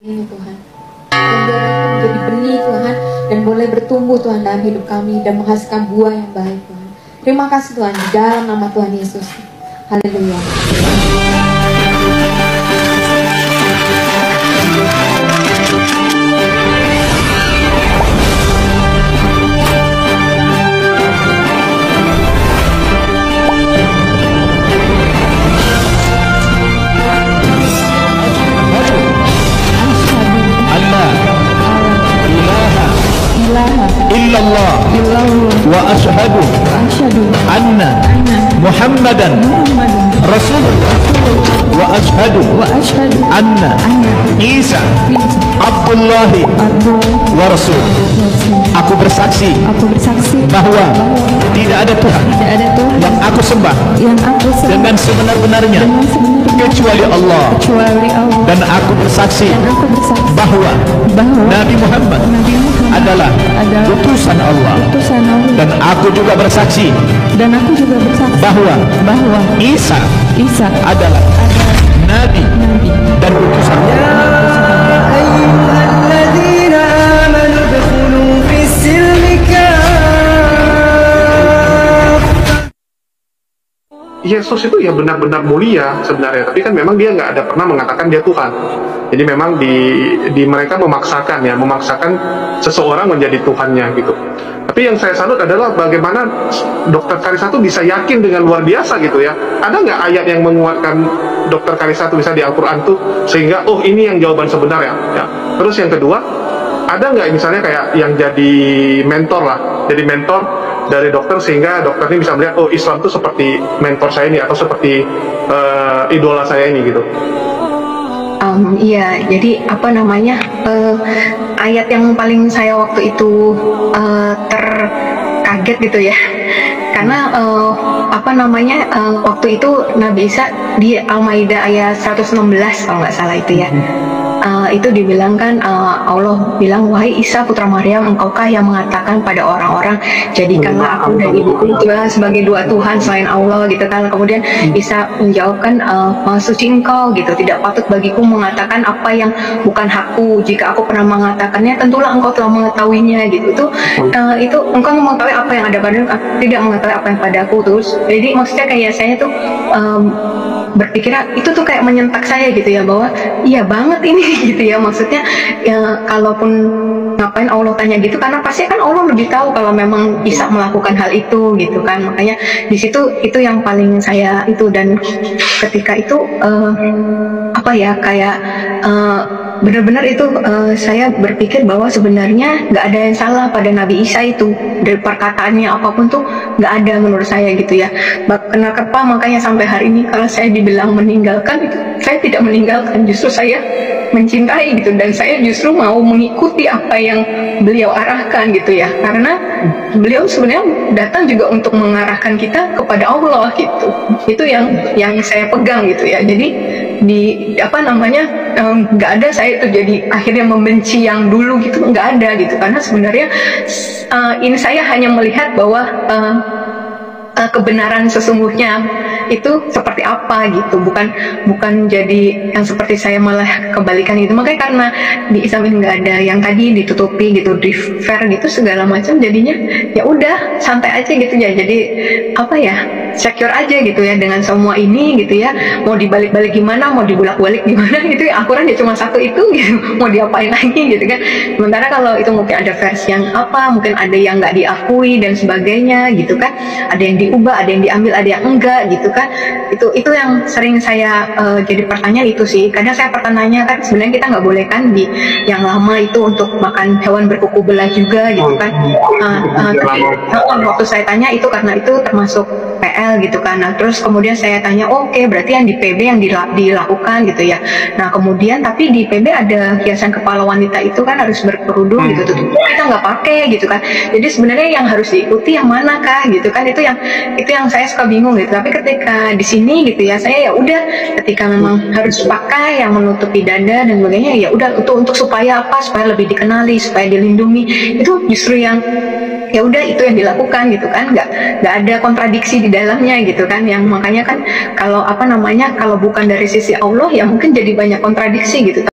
ini Tuhan, dan biarlah itu menjadi benih Tuhan, dan boleh bertumbuh Tuhan dalam hidup kami dan menghasilkan buah yang baik Tuhan. Terima kasih Tuhan, di dalam nama Tuhan Yesus. Haleluya. Illallah wa ashhadu anna Muhammadan Rasulullah wa ashhadu anna Isa Abdullahi wa Rasul. Aku bersaksi bahwa tidak ada Tuhan yang aku sembah dengan sebenar-benarnya kecuali Allah, dan aku bersaksi bahwa Nabi Muhammad adalah utusan Allah, dan aku juga bersaksi bahwa Isa adalah Nabi dan utusannya. Yesus itu ya benar-benar mulia sebenarnya, tapi kan memang dia nggak ada pernah mengatakan dia Tuhan. Jadi memang di mereka memaksakan seseorang menjadi Tuhannya gitu. Tapi yang saya salut adalah bagaimana Dr. Karissa itu bisa yakin dengan luar biasa gitu ya. Ada nggak ayat yang menguatkan Dr. Karissa itu bisa di Al-Quran tuh sehingga oh ini yang jawaban sebenarnya ya. Terus yang kedua, ada nggak misalnya kayak yang jadi mentor dari dokter sehingga dokter ini bisa melihat oh Islam itu seperti mentor saya ini atau seperti idola saya ini gitu. Iya, jadi ayat yang paling saya waktu itu terkaget gitu ya, karena waktu itu Nabi Isa di Al-Maidah ayat 116 kalau nggak salah itu ya. Itu dibilang kan Allah bilang, wahai Isa putra Maryam, engkaukah yang mengatakan pada orang-orang jadikanlah aku dan ibuku sebagai dua Tuhan selain Allah gitu kan. Kemudian Isa menjawabkan, maha suci engkau gitu, tidak patut bagiku mengatakan apa yang bukan hakku. Jika aku pernah mengatakannya tentulah engkau telah mengetahuinya gitu. Itu engkau mengetahui apa yang ada padamu, tidak mengetahui apa yang padaku. Terus jadi maksudnya kayak saya tuh berpikir itu tuh kayak menyentak saya gitu ya, bahwa iya banget ini gitu ya, maksudnya ya, kalaupun ngapain Allah tanya gitu, karena pasti kan Allah lebih tahu kalau memang Isa melakukan hal itu gitu kan. Makanya di situ itu yang paling saya itu, dan ketika itu benar-benar itu saya berpikir bahwa sebenarnya nggak ada yang salah pada Nabi Isa itu, dari perkataannya apapun tuh nggak ada menurut saya gitu ya. Kenapa makanya sampai hari ini kalau saya dibilang meninggalkan itu, saya tidak meninggalkan, justru saya mencintai gitu, dan saya justru mau mengikuti apa yang beliau arahkan gitu ya, karena beliau sebenarnya datang juga untuk mengarahkan kita kepada Allah gitu. Itu yang saya pegang gitu ya. Jadi nggak ada saya itu jadi akhirnya membenci yang dulu gitu, nggak ada gitu, karena sebenarnya ini saya hanya melihat bahwa kebenaran sesungguhnya itu seperti apa gitu, bukan jadi yang seperti saya malah kebalikan gitu. Makanya karena di Islam ini nggak ada yang tadi ditutupi gitu, di fair gitu segala macam, jadinya ya udah santai aja gitu ya. Jadi secure aja gitu ya dengan semua ini gitu ya. Mau dibalik-balik gimana, mau dibulak-balik gimana gitu ya, Al-Quran ya cuma satu itu gitu, mau diapain lagi gitu kan. Sementara kalau itu mungkin ada versi yang mungkin ada yang nggak diakui dan sebagainya gitu kan, ada yang diubah, ada yang diambil, ada yang enggak gitu kan. Itu yang sering saya jadi pertanyaan itu sih. Kadang saya pertanyaannya kan, sebenarnya kita nggak boleh kan di yang lama itu untuk makan hewan berkuku belah juga gitu kan. Tapi waktu saya tanya itu karena itu termasuk PL gitu kan. Nah terus kemudian saya tanya, oke, berarti yang di PB yang dilakukan gitu ya. Nah kemudian tapi di PB ada hiasan kepala wanita itu kan harus berkerudung gitu tuh, kita nggak pakai gitu kan. Jadi sebenarnya yang harus diikuti yang mana kah gitu kan. Itu yang saya suka bingung gitu. Tapi ketika di sini gitu ya, saya ya udah, ketika memang harus pakai yang menutupi dada dan sebagainya, ya udah untuk supaya supaya lebih dikenali, supaya dilindungi. Itu justru yang ya udah itu yang dilakukan gitu kan, nggak ada kontradiksi di dalamnya gitu kan. Yang makanya kan kalau kalau bukan dari sisi Allah ya mungkin jadi banyak kontradiksi gitu.